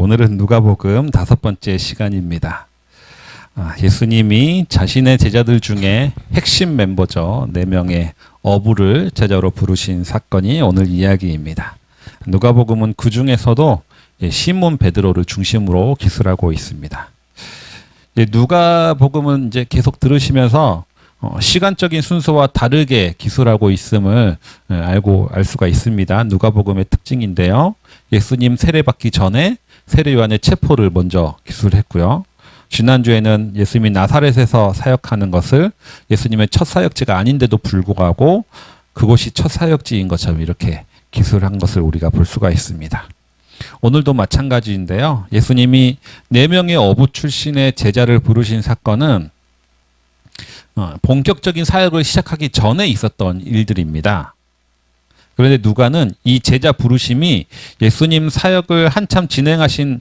오늘은 누가복음 5번째 시간입니다. 예수님이 자신의 제자들 중에 핵심 멤버죠. 4명의 어부를 제자로 부르신 사건이 오늘 이야기입니다. 누가복음은 그 중에서도 시몬 베드로를 중심으로 기술하고 있습니다. 누가복음은 이제 계속 들으시면서 시간적인 순서와 다르게 기술하고 있음을 알 수가 있습니다. 누가복음의 특징인데요. 예수님 세례받기 전에 세례 요한의 체포를 먼저 기술했고요. 지난주에는 예수님이 나사렛에서 사역하는 것을 예수님의 첫 사역지가 아닌데도 불구하고 그곳이 첫 사역지인 것처럼 이렇게 기술한 것을 우리가 볼 수가 있습니다. 오늘도 마찬가지인데요. 예수님이 4명의 어부 출신의 제자를 부르신 사건은 본격적인 사역을 시작하기 전에 있었던 일들입니다. 그런데 누가는 이 제자 부르심이 예수님 사역을 한참 진행하신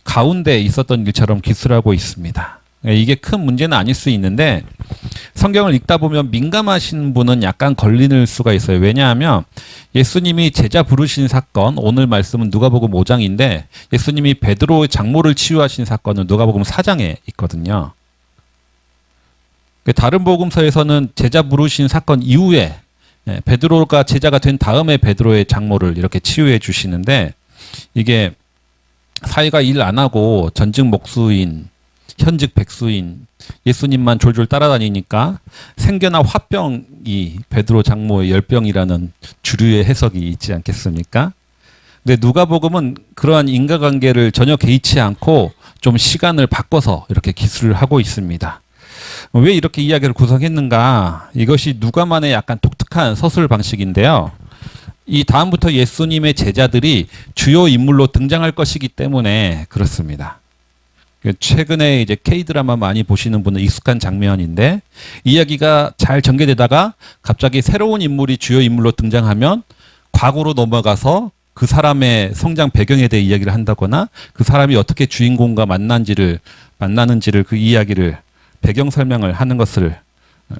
가운데 있었던 일처럼 기술하고 있습니다. 이게 큰 문제는 아닐 수 있는데 성경을 읽다 보면 민감하신 분은 약간 걸리는 수가 있어요. 왜냐하면 예수님이 제자 부르신 사건, 오늘 말씀은 누가복음 5장인데 예수님이 베드로의 장모를 치유하신 사건은 누가복음 4장에 있거든요. 다른 복음서에서는 제자 부르신 사건 이후에 베드로가 제자가 된 다음에 베드로의 장모를 이렇게 치유해 주시는데 이게 사이가 일 안 하고 전직 목수인, 현직 백수인 예수님만 졸졸 따라다니니까 생겨난 화병이 베드로 장모의 열병이라는 주류의 해석이 있지 않겠습니까? 근데 누가복음은 그러한 인과관계를 전혀 개의치 않고 좀 시간을 바꿔서 이렇게 기술을 하고 있습니다. 왜 이렇게 이야기를 구성했는가? 이것이 누가만의 약간 독특한 서술 방식인데요. 이 다음부터 예수님의 제자들이 주요 인물로 등장할 것이기 때문에 그렇습니다. 최근에 이제 K-드라마 많이 보시는 분은 익숙한 장면인데 이야기가 잘 전개되다가 갑자기 새로운 인물이 주요 인물로 등장하면 과거로 넘어가서 그 사람의 성장 배경에 대해 이야기를 한다거나 그 사람이 어떻게 주인공과 만나는지를 그 이야기를 배경 설명을 하는 것을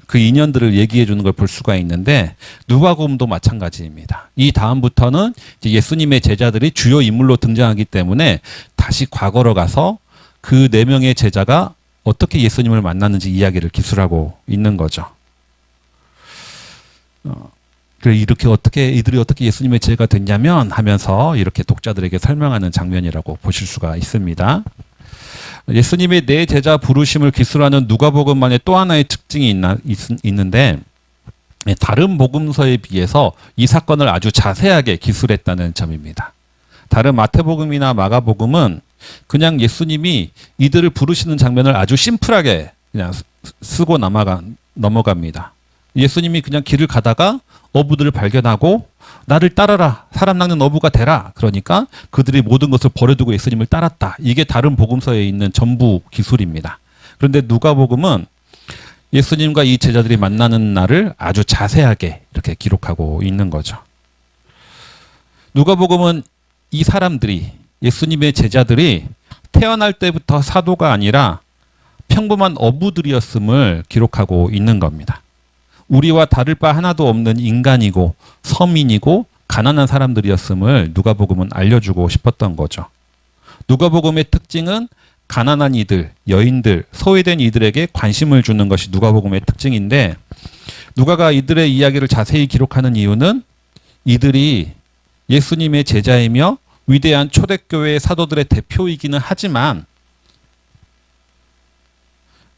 그 인연들을 얘기해 주는 걸 볼 수가 있는데 누가복음도 마찬가지입니다. 이 다음부터는 이제 예수님의 제자들이 주요 인물로 등장하기 때문에 다시 과거로 가서 그 4명의 제자가 어떻게 예수님을 만났는지 이야기를 기술하고 있는 거죠. 이들이 어떻게 예수님의 제자가 됐냐면 하면서 이렇게 독자들에게 설명하는 장면이라고 보실 수가 있습니다. 예수님의 4 제자 부르심을 기술하는 누가복음만의 또 하나의 특징이 있는데 다른 복음서에 비해서 이 사건을 아주 자세하게 기술했다는 점입니다. 다른 마태복음이나 마가복음은 그냥 예수님이 이들을 부르시는 장면을 아주 심플하게 그냥 쓰고 넘어갑니다. 예수님이 그냥 길을 가다가 어부들을 발견하고 나를 따라라, 사람 낚는 어부가 되라. 그러니까 그들이 모든 것을 버려두고 예수님을 따랐다. 이게 다른 복음서에 있는 전부 기술입니다. 그런데 누가복음은 예수님과 이 제자들이 만나는 날을 아주 자세하게 이렇게 기록하고 있는 거죠. 누가복음은 이 사람들이, 예수님의 제자들이 태어날 때부터 사도가 아니라 평범한 어부들이었음을 기록하고 있는 겁니다. 우리와 다를 바 하나도 없는 인간이고 서민이고 가난한 사람들이었음을 누가복음은 알려주고 싶었던 거죠. 누가복음의 특징은 가난한 이들, 여인들, 소외된 이들에게 관심을 주는 것이 누가복음의 특징인데 누가가 이들의 이야기를 자세히 기록하는 이유는 이들이 예수님의 제자이며 위대한 초대교회 사도들의 대표이기는 하지만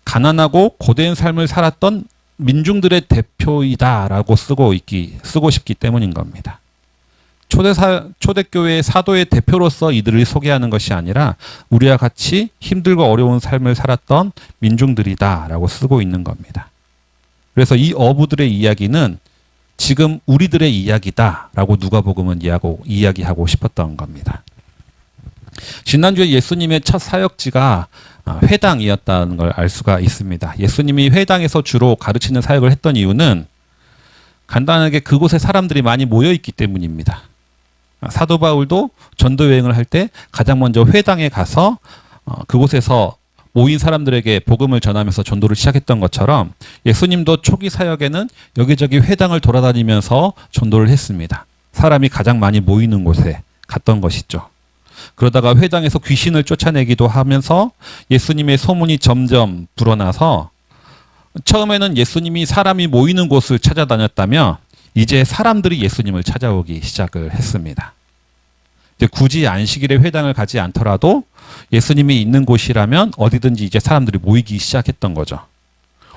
가난하고 고된 삶을 살았던 민중들의 대표이다라고 쓰고 싶기 때문인 겁니다. 초대교회의 사도의 대표로서 이들을 소개하는 것이 아니라 우리와 같이 힘들고 어려운 삶을 살았던 민중들이다라고 쓰고 있는 겁니다. 그래서 이 어부들의 이야기는 지금 우리들의 이야기다라고 누가복음은 이야기하고 싶었던 겁니다. 지난주에 예수님의 첫 사역지가 회당이었다는 걸 알 수가 있습니다. 예수님이 회당에서 주로 가르치는 사역을 했던 이유는 간단하게 그곳에 사람들이 많이 모여있기 때문입니다. 사도 바울도 전도 여행을 할 때 가장 먼저 회당에 가서 그곳에서 모인 사람들에게 복음을 전하면서 전도를 시작했던 것처럼 예수님도 초기 사역에는 여기저기 회당을 돌아다니면서 전도를 했습니다. 사람이 가장 많이 모이는 곳에 갔던 것이죠. 그러다가 회당에서 귀신을 쫓아내기도 하면서 예수님의 소문이 점점 불어나서 처음에는 예수님이 사람이 모이는 곳을 찾아다녔다면 이제 사람들이 예수님을 찾아오기 시작을 했습니다. 이제 굳이 안식일에 회당을 가지 않더라도 예수님이 있는 곳이라면 어디든지 이제 사람들이 모이기 시작했던 거죠.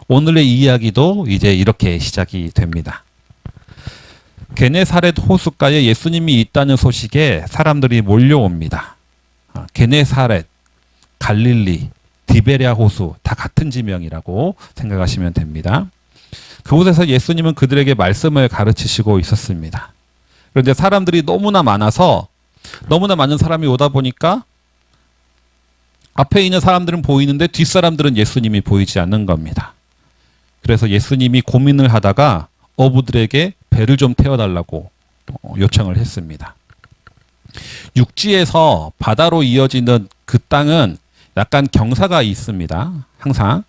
오늘의 이야기도 이제 이렇게 시작이 됩니다. 게네사렛 호숫가에 예수님이 있다는 소식에 사람들이 몰려옵니다. 게네사렛, 갈릴리, 디베랴 호수 다 같은 지명이라고 생각하시면 됩니다. 그곳에서 예수님은 그들에게 말씀을 가르치시고 있었습니다. 그런데 사람들이 너무나 많아서 너무나 많은 사람이 오다 보니까 앞에 있는 사람들은 보이는데 뒷사람들은 예수님이 보이지 않는 겁니다. 그래서 예수님이 고민을 하다가 어부들에게 배를 좀 태워달라고 요청을 했습니다. 육지에서 바다로 이어지는 그 땅은 약간 경사가 있습니다. 항상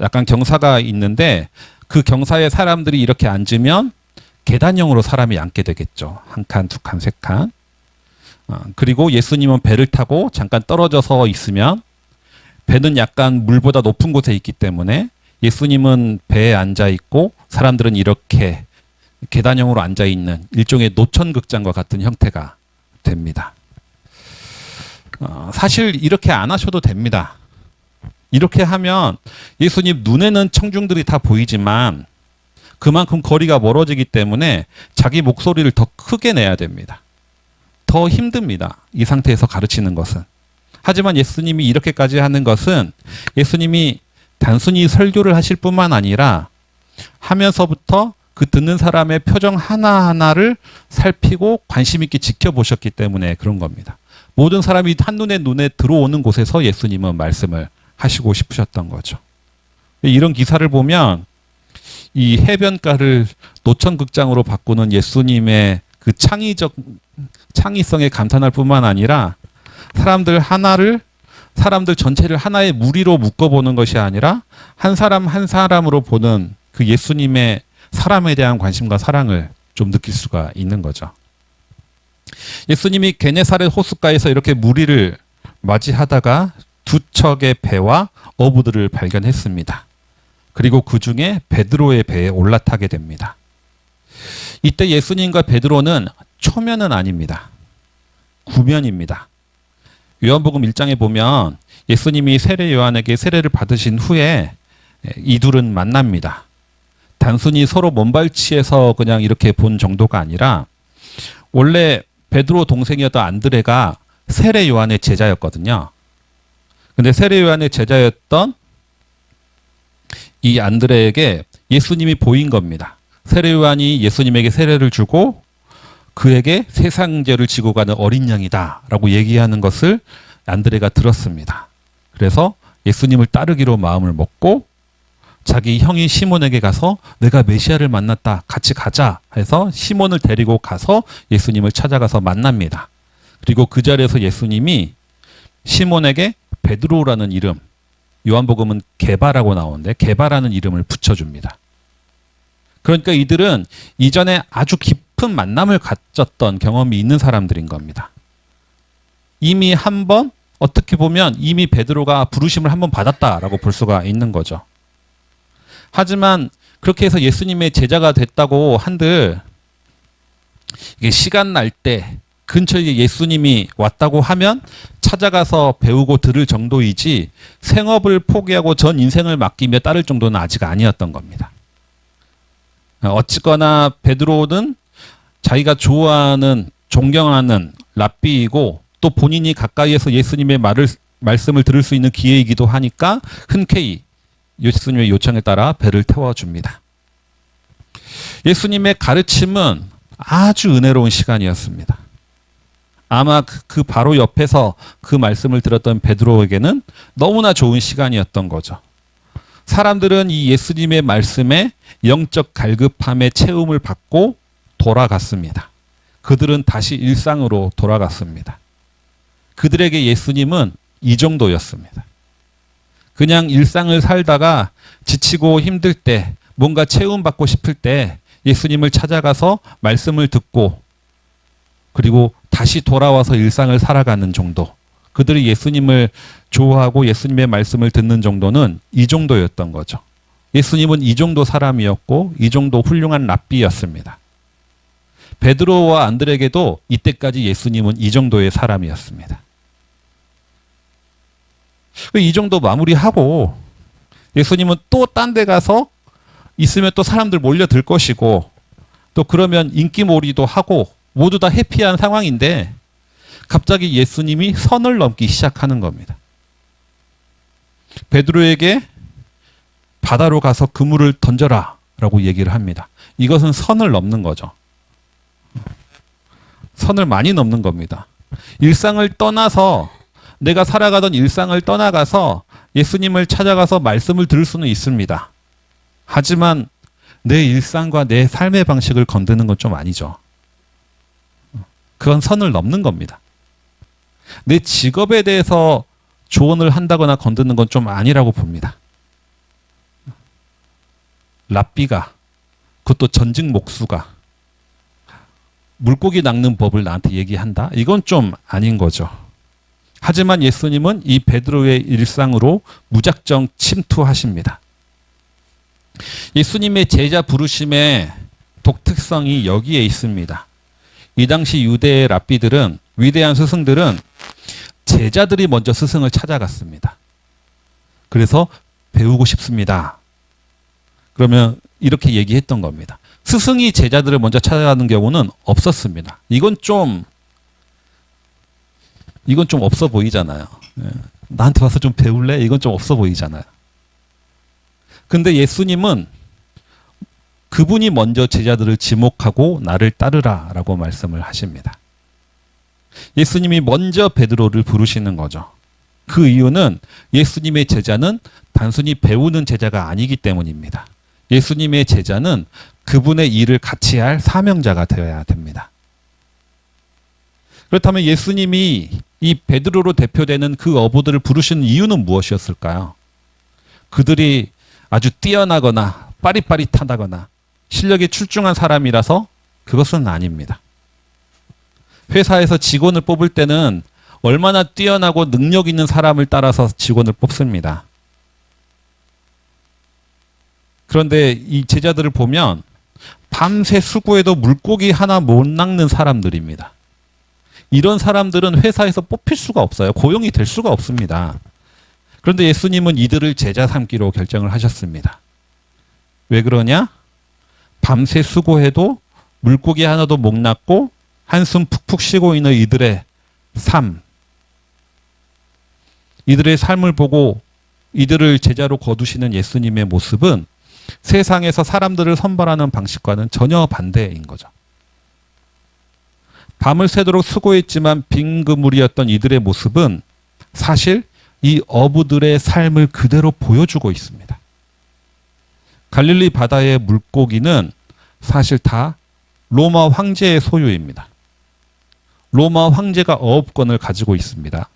약간 경사가 있는데 그 경사에 사람들이 이렇게 앉으면 계단형으로 사람이 앉게 되겠죠. 한 칸, 두 칸, 세 칸. 그리고 예수님은 배를 타고 잠깐 떨어져서 있으면 배는 약간 물보다 높은 곳에 있기 때문에 예수님은 배에 앉아 있고 사람들은 이렇게 계단형으로 앉아 있는 일종의 노천극장과 같은 형태가 됩니다. 사실 이렇게 안 하셔도 됩니다. 이렇게 하면 예수님 눈에는 청중들이 다 보이지만 그만큼 거리가 멀어지기 때문에 자기 목소리를 더 크게 내야 됩니다. 더 힘듭니다. 이 상태에서 가르치는 것은. 하지만 예수님이 이렇게까지 하는 것은 예수님이 단순히 설교를 하실 뿐만 아니라 하면서부터 그 듣는 사람의 표정 하나하나를 살피고 관심 있게 지켜보셨기 때문에 그런 겁니다. 모든 사람이 한눈에 눈에 들어오는 곳에서 예수님은 말씀을 하시고 싶으셨던 거죠. 이런 기사를 보면 이 해변가를 노천극장으로 바꾸는 예수님의 그 창의성에 감탄할 뿐만 아니라 사람들 전체를 하나의 무리로 묶어보는 것이 아니라 한 사람 한 사람으로 보는 그 예수님의 사람에 대한 관심과 사랑을 좀 느낄 수가 있는 거죠. 예수님이 게네사렛 호숫가에서 이렇게 무리를 맞이하다가 두 척의 배와 어부들을 발견했습니다. 그리고 그 중에 베드로의 배에 올라타게 됩니다. 이때 예수님과 베드로는 초면은 아닙니다. 구면입니다. 요한복음 1장에 보면 예수님이 세례 요한에게 세례를 받으신 후에 이 둘은 만납니다. 단순히 서로 먼발치에서 그냥 이렇게 본 정도가 아니라 원래 베드로 동생이었던 안드레가 세례 요한의 제자였거든요. 근데 세례 요한의 제자였던 이 안드레에게 예수님이 보인 겁니다. 세례 요한이 예수님에게 세례를 주고 그에게 세상 죄를 지고 가는 어린 양이다라고 얘기하는 것을 안드레가 들었습니다. 그래서 예수님을 따르기로 마음을 먹고 자기 형이 시몬에게 가서 내가 메시아를 만났다. 같이 가자 해서 시몬을 데리고 가서 예수님을 찾아가서 만납니다. 그리고 그 자리에서 예수님이 시몬에게 베드로라는 이름, 요한복음은 게바라고 나오는데 게바라는 이름을 붙여줍니다. 그러니까 이들은 이전에 아주 깊은 만남을 가졌던 경험이 있는 사람들인 겁니다. 이미 한 번 어떻게 보면 이미 베드로가 부르심을 한 번 받았다라고 볼 수가 있는 거죠. 하지만 그렇게 해서 예수님의 제자가 됐다고 한들 이게 시간 날 때 근처에 예수님이 왔다고 하면 찾아가서 배우고 들을 정도이지 생업을 포기하고 전 인생을 맡기며 따를 정도는 아직 아니었던 겁니다. 어쨌거나 베드로는 자기가 좋아하는 존경하는 랍비이고 또 본인이 가까이에서 예수님의 말씀을 들을 수 있는 기회이기도 하니까 흔쾌히 예수님의 요청에 따라 배를 태워줍니다. 예수님의 가르침은 아주 은혜로운 시간이었습니다. 아마 그 바로 옆에서 그 말씀을 들었던 베드로에게는 너무나 좋은 시간이었던 거죠. 사람들은 이 예수님의 말씀에 영적 갈급함의 체험을 받고 돌아갔습니다. 그들은 다시 일상으로 돌아갔습니다. 그들에게 예수님은 이 정도였습니다. 그냥 일상을 살다가 지치고 힘들 때 뭔가 체험받고 싶을 때 예수님을 찾아가서 말씀을 듣고 그리고 다시 돌아와서 일상을 살아가는 정도. 그들이 예수님을 좋아하고 예수님의 말씀을 듣는 정도는 이 정도였던 거죠. 예수님은 이 정도 사람이었고 이 정도 훌륭한 랍비였습니다. 베드로와 안드레에게도 이때까지 예수님은 이 정도의 사람이었습니다. 이 정도 마무리하고 예수님은 또 딴 데 가서 있으면 또 사람들 몰려들 것이고 또 그러면 인기몰이도 하고 모두 다 해피한 상황인데 갑자기 예수님이 선을 넘기 시작하는 겁니다. 베드로에게 바다로 가서 그물을 던져라 라고 얘기를 합니다. 이것은 선을 넘는 거죠. 선을 많이 넘는 겁니다. 일상을 떠나서 내가 살아가던 일상을 떠나가서 예수님을 찾아가서 말씀을 들을 수는 있습니다. 하지만 내 일상과 내 삶의 방식을 건드는 건 좀 아니죠. 그건 선을 넘는 겁니다. 내 직업에 대해서 조언을 한다거나 건드는 건 좀 아니라고 봅니다. 랍비가, 그것도 전직 목수가 물고기 낚는 법을 나한테 얘기한다? 이건 좀 아닌 거죠. 하지만 예수님은 이 베드로의 일상으로 무작정 침투하십니다. 예수님의 제자 부르심의 독특성이 여기에 있습니다. 이 당시 유대의 랍비들은, 위대한 스승들은 제자들이 먼저 스승을 찾아갔습니다. 그래서 배우고 싶습니다. 그러면 이렇게 얘기했던 겁니다. 스승이 제자들을 먼저 찾아가는 경우는 없었습니다. 이건 좀 없어 보이잖아요. 나한테 와서 좀 배울래? 이건 좀 없어 보이잖아요. 근데 예수님은 그분이 먼저 제자들을 지목하고 나를 따르라 라고 말씀을 하십니다. 예수님이 먼저 베드로를 부르시는 거죠. 그 이유는 예수님의 제자는 단순히 배우는 제자가 아니기 때문입니다. 예수님의 제자는 그분의 일을 같이 할 사명자가 되어야 됩니다. 그렇다면 예수님이 이 베드로로 대표되는 그 어부들을 부르시는 이유는 무엇이었을까요? 그들이 아주 뛰어나거나 빠릿빠릿하다거나 실력이 출중한 사람이라서 그것은 아닙니다. 회사에서 직원을 뽑을 때는 얼마나 뛰어나고 능력 있는 사람을 따라서 직원을 뽑습니다. 그런데 이 제자들을 보면 밤새 수고해도 물고기 하나 못 낚는 사람들입니다. 이런 사람들은 회사에서 뽑힐 수가 없어요. 고용이 될 수가 없습니다. 그런데 예수님은 이들을 제자 삼기로 결정을 하셨습니다. 왜 그러냐? 밤새 수고해도 물고기 하나도 못 낚고 한숨 푹푹 쉬고 있는 이들의 삶, 이들의 삶을 보고 이들을 제자로 거두시는 예수님의 모습은 세상에서 사람들을 선발하는 방식과는 전혀 반대인 거죠. 밤을 새도록 수고했지만 빈 그물이었던 이들의 모습은 사실 이 어부들의 삶을 그대로 보여주고 있습니다. 갈릴리 바다의 물고기는 사실 다 로마 황제의 소유입니다. 로마 황제가 어업권을 가지고 있습니다.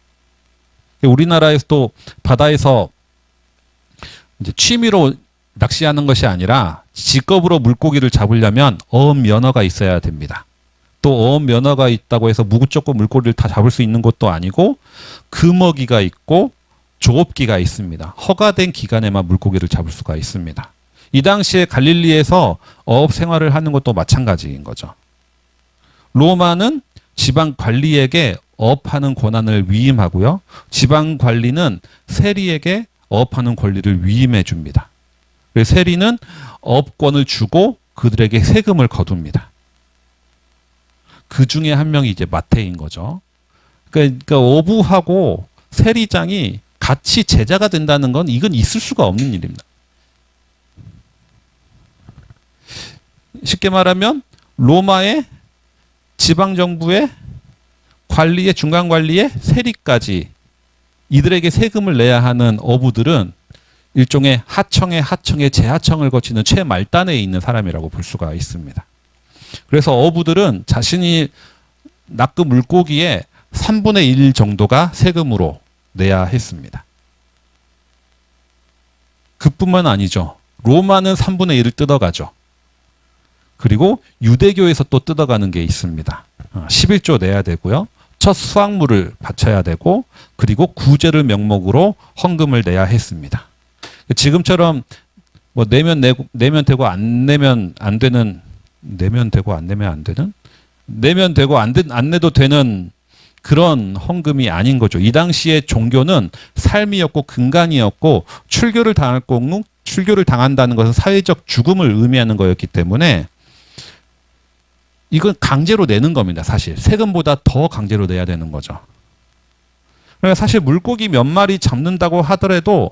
우리나라에서도 바다에서 이제 취미로 낚시하는 것이 아니라 직업으로 물고기를 잡으려면 어업 면허가 있어야 됩니다. 또 어업 면허가 있다고 해서 무구쩍고 물고기를 다 잡을 수 있는 것도 아니고 금어기가 있고 조업기가 있습니다. 허가된 기간에만 물고기를 잡을 수가 있습니다. 이 당시에 갈릴리에서 어업 생활을 하는 것도 마찬가지인 거죠. 로마는 지방 관리에게 어업하는 권한을 위임하고요. 지방 관리는 세리에게 어업하는 권리를 위임해 줍니다. 그래서 세리는 어업권을 주고 그들에게 세금을 거둡니다. 그 중에 한 명이 이제 마태인 거죠. 그러니까 어부하고 세리장이 같이 제자가 된다는 건 이건 있을 수가 없는 일입니다. 쉽게 말하면 로마의 지방정부의 관리의 중간 관리의 세리까지 이들에게 세금을 내야 하는 어부들은 일종의 하청의 재하청을 거치는 최말단에 있는 사람이라고 볼 수가 있습니다. 그래서 어부들은 자신이 낚은 물고기의 3분의 1 정도가 세금으로 내야 했습니다. 그뿐만 아니죠. 로마는 3분의 1을 뜯어가죠. 그리고 유대교에서 또 뜯어가는 게 있습니다. 11조 내야 되고요. 첫 수확물을 바쳐야 되고 그리고 구제를 명목으로 헌금을 내야 했습니다. 지금처럼 뭐 내면 되고 안 내면 안 되는 내면 되고 안 내면 안 되는 내면 되고 안 내도 되는 그런 헌금이 아닌 거죠. 이 당시의 종교는 삶이었고 근간이었고 출교를 당한다는 것은 사회적 죽음을 의미하는 거였기 때문에 이건 강제로 내는 겁니다. 사실 세금보다 더 강제로 내야 되는 거죠. 그러니까 사실 물고기 몇 마리 잡는다고 하더라도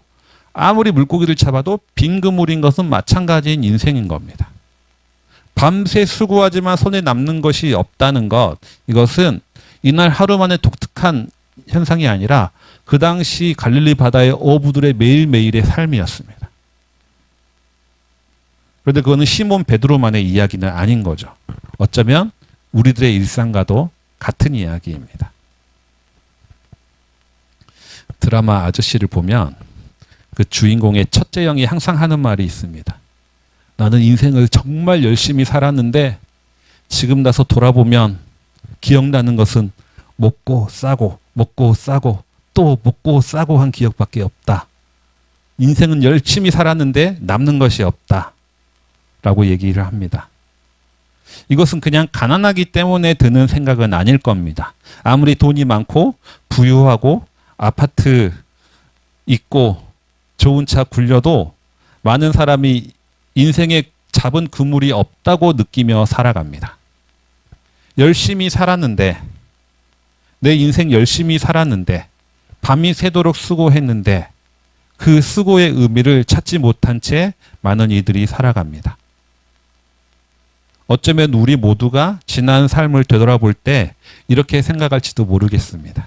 아무리 물고기를 잡아도 빈 그물인 것은 마찬가지인 인생인 겁니다. 밤새 수고하지만 손에 남는 것이 없다는 것, 이것은 이날 하루 만에 독특한 현상이 아니라 그 당시 갈릴리 바다의 어부들의 매일매일의 삶이었습니다. 그런데 그거는 시몬 베드로만의 이야기는 아닌 거죠. 어쩌면 우리들의 일상과도 같은 이야기입니다. 드라마 아저씨를 보면 그 주인공의 첫째 형이 항상 하는 말이 있습니다. 나는 인생을 정말 열심히 살았는데 지금 나서 돌아보면 기억나는 것은 먹고 싸고 또 먹고 싸고 한 기억밖에 없다. 인생은 열심히 살았는데 남는 것이 없다. 라고 얘기를 합니다. 이것은 그냥 가난하기 때문에 드는 생각은 아닐 겁니다. 아무리 돈이 많고 부유하고 아파트 있고 좋은 차 굴려도 많은 사람이 인생에 잡은 그물이 없다고 느끼며 살아갑니다. 열심히 살았는데 내 인생 열심히 살았는데 밤이 새도록 수고했는데 그 수고의 의미를 찾지 못한 채 많은 이들이 살아갑니다. 어쩌면 우리 모두가 지난 삶을 되돌아볼 때 이렇게 생각할지도 모르겠습니다.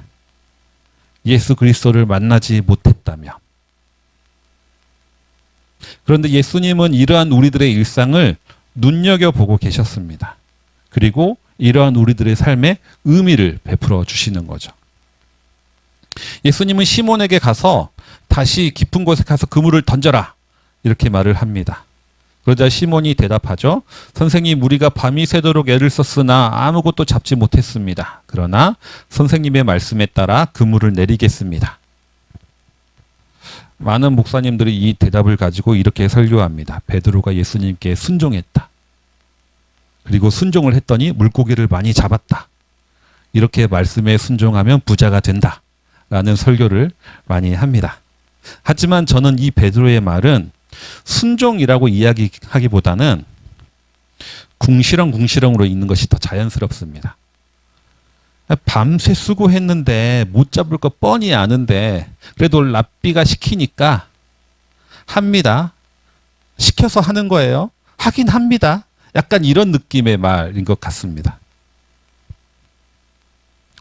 예수 그리스도를 만나지 못했다며. 그런데 예수님은 이러한 우리들의 일상을 눈여겨보고 계셨습니다. 그리고 이러한 우리들의 삶에 의미를 베풀어 주시는 거죠. 예수님은 시몬에게 가서 다시 깊은 곳에 가서 그물을 던져라 이렇게 말을 합니다. 그러자 시몬이 대답하죠. 선생님, 우리가 밤이 새도록 애를 썼으나 아무것도 잡지 못했습니다. 그러나 선생님의 말씀에 따라 그물을 내리겠습니다. 많은 목사님들이 이 대답을 가지고 이렇게 설교합니다. 베드로가 예수님께 순종했다. 그리고 순종을 했더니 물고기를 많이 잡았다. 이렇게 말씀에 순종하면 부자가 된다. 라는 설교를 많이 합니다. 하지만 저는 이 베드로의 말은 순종이라고 이야기하기보다는 궁시렁궁시렁으로 있는 것이 더 자연스럽습니다. 밤새 수고했는데 못 잡을 거 뻔히 아는데 그래도 랍비가 시키니까 합니다. 시켜서 하는 거예요. 하긴 합니다. 약간 이런 느낌의 말인 것 같습니다.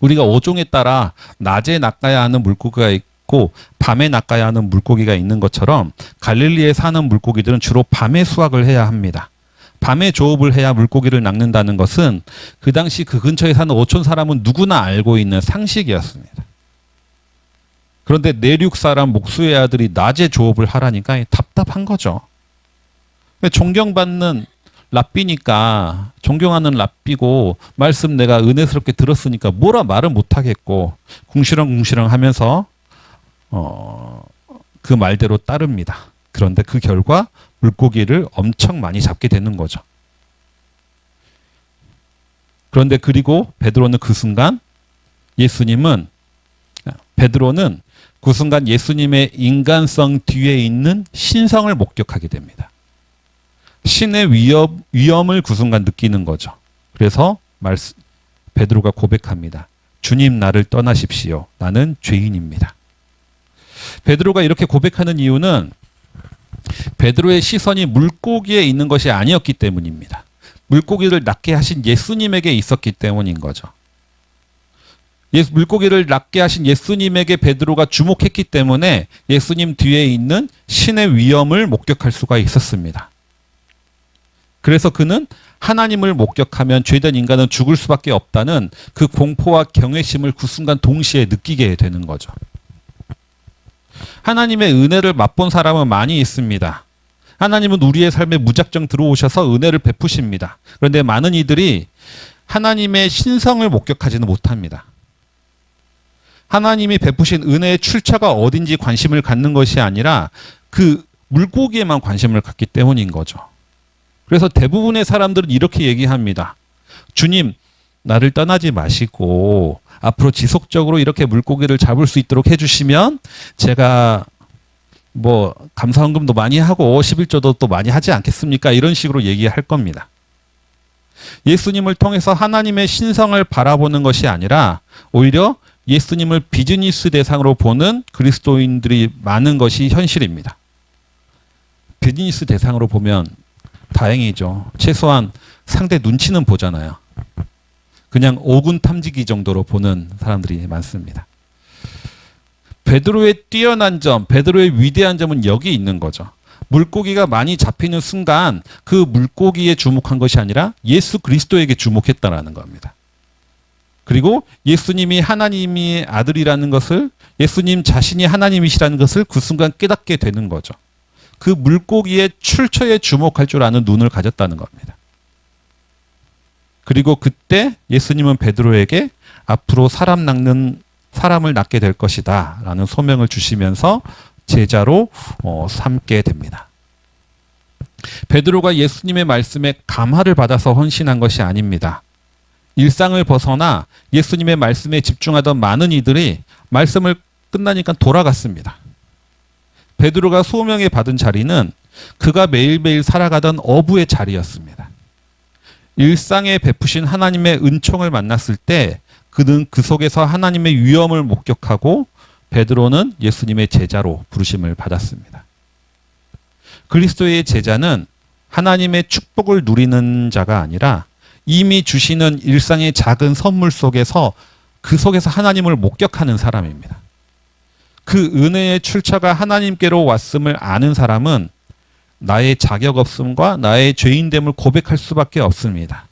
우리가 어종에 따라 낮에 낚아야 하는 물고기가 있고 밤에 낚아야 하는 물고기가 있는 것처럼 갈릴리에 사는 물고기들은 주로 밤에 수확을 해야 합니다. 밤에 조업을 해야 물고기를 낚는다는 것은 그 당시 그 근처에 사는 어촌 사람은 누구나 알고 있는 상식이었습니다. 그런데 내륙 사람 목수의 아들이 낮에 조업을 하라니까 답답한 거죠. 존경받는 랍비니까 존경하는 랍비고 말씀 내가 은혜스럽게 들었으니까 뭐라 말은 못하겠고 궁시렁궁시렁 하면서 그 말대로 따릅니다. 그런데 그 결과 물고기를 엄청 많이 잡게 되는 거죠. 그런데 그리고 베드로는 그 순간 예수님의 인간성 뒤에 있는 신성을 목격하게 됩니다. 신의 위엄을 그 순간 느끼는 거죠. 그래서 베드로가 고백합니다. 주님, 나를 떠나십시오. 나는 죄인입니다. 베드로가 이렇게 고백하는 이유는 베드로의 시선이 물고기에 있는 것이 아니었기 때문입니다. 물고기를 낚게 하신 예수님에게 있었기 때문인 거죠. 물고기를 낚게 하신 예수님에게 베드로가 주목했기 때문에 예수님 뒤에 있는 신의 위엄을 목격할 수가 있었습니다. 그래서 그는 하나님을 목격하면 죄된 인간은 죽을 수밖에 없다는 그 공포와 경외심을 그 순간 동시에 느끼게 되는 거죠. 하나님의 은혜를 맛본 사람은 많이 있습니다. 하나님은 우리의 삶에 무작정 들어오셔서 은혜를 베푸십니다. 그런데 많은 이들이 하나님의 신성을 목격하지는 못합니다. 하나님이 베푸신 은혜의 출처가 어딘지 관심을 갖는 것이 아니라 그 물고기에만 관심을 갖기 때문인 거죠. 그래서 대부분의 사람들은 이렇게 얘기합니다. 주님, 나를 떠나지 마시고 앞으로 지속적으로 이렇게 물고기를 잡을 수 있도록 해주시면 제가 뭐 감사헌금도 많이 하고 11조도 또 많이 하지 않겠습니까? 이런 식으로 얘기할 겁니다. 예수님을 통해서 하나님의 신성을 바라보는 것이 아니라 오히려 예수님을 비즈니스 대상으로 보는 그리스도인들이 많은 것이 현실입니다. 비즈니스 대상으로 보면 다행이죠. 최소한 상대 눈치는 보잖아요. 그냥 오군 탐지기 정도로 보는 사람들이 많습니다. 베드로의 뛰어난 점, 베드로의 위대한 점은 여기 있는 거죠. 물고기가 많이 잡히는 순간 그 물고기에 주목한 것이 아니라 예수 그리스도에게 주목했다라는 겁니다. 그리고 예수님이 하나님의 아들이라는 것을, 예수님 자신이 하나님이시라는 것을 그 순간 깨닫게 되는 거죠. 그 물고기의 출처에 주목할 줄 아는 눈을 가졌다는 겁니다. 그리고 그때 예수님은 베드로에게 앞으로 사람을 낳게 될 것이다 라는 소명을 주시면서 제자로 삼게 됩니다. 베드로가 예수님의 말씀에 감화를 받아서 헌신한 것이 아닙니다. 일상을 벗어나 예수님의 말씀에 집중하던 많은 이들이 말씀을 끝나니까 돌아갔습니다. 베드로가 소명에 받은 자리는 그가 매일매일 살아가던 어부의 자리였습니다. 일상에 베푸신 하나님의 은총을 만났을 때 그는 그 속에서 하나님의 위엄을 목격하고 베드로는 예수님의 제자로 부르심을 받았습니다. 그리스도의 제자는 하나님의 축복을 누리는 자가 아니라 이미 주시는 일상의 작은 선물 속에서 그 속에서 하나님을 목격하는 사람입니다. 그 은혜의 출처가 하나님께로 왔음을 아는 사람은 나의 자격 없음과 나의 죄인됨을 고백할 수밖에 없습니다.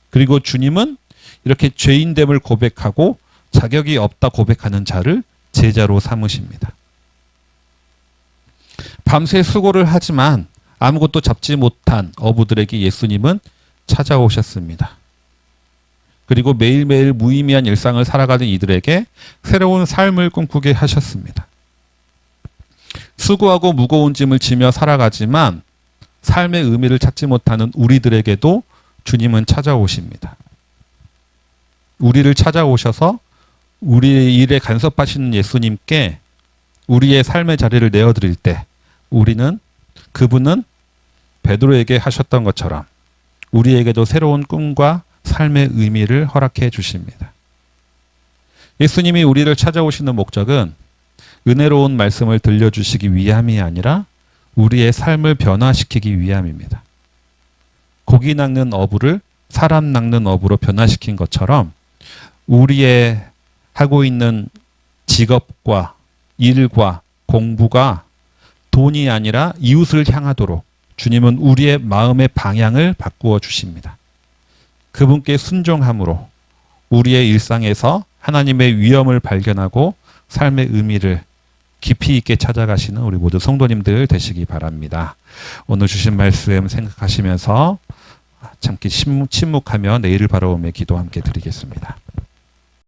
그리고 주님은 이렇게 죄인됨을 고백하고 자격이 없다 고백하는 자를 제자로 삼으십니다. 밤새 수고를 하지만 아무것도 잡지 못한 어부들에게 예수님은 찾아오셨습니다. 그리고 매일매일 무의미한 일상을 살아가는 이들에게 새로운 삶을 꿈꾸게 하셨습니다. 수고하고 무거운 짐을 지며 살아가지만 삶의 의미를 찾지 못하는 우리들에게도 주님은 찾아오십니다. 우리를 찾아오셔서 우리의 일에 간섭하시는 예수님께 우리의 삶의 자리를 내어드릴 때 그분은 베드로에게 하셨던 것처럼 우리에게도 새로운 꿈과 삶의 의미를 허락해 주십니다. 예수님이 우리를 찾아오시는 목적은 은혜로운 말씀을 들려주시기 위함이 아니라 우리의 삶을 변화시키기 위함입니다. 고기 낚는 어부를 사람 낚는 어부로 변화시킨 것처럼 우리의 하고 있는 직업과 일과 공부가 돈이 아니라 이웃을 향하도록 주님은 우리의 마음의 방향을 바꾸어 주십니다. 그분께 순종함으로 우리의 일상에서 하나님의 위엄을 발견하고 삶의 의미를 깊이 있게 찾아가시는 우리 모두 성도님들 되시기 바랍니다. 오늘 주신 말씀 생각하시면서 잠시 침묵하며 내일을 바라보며 기도 함께 드리겠습니다.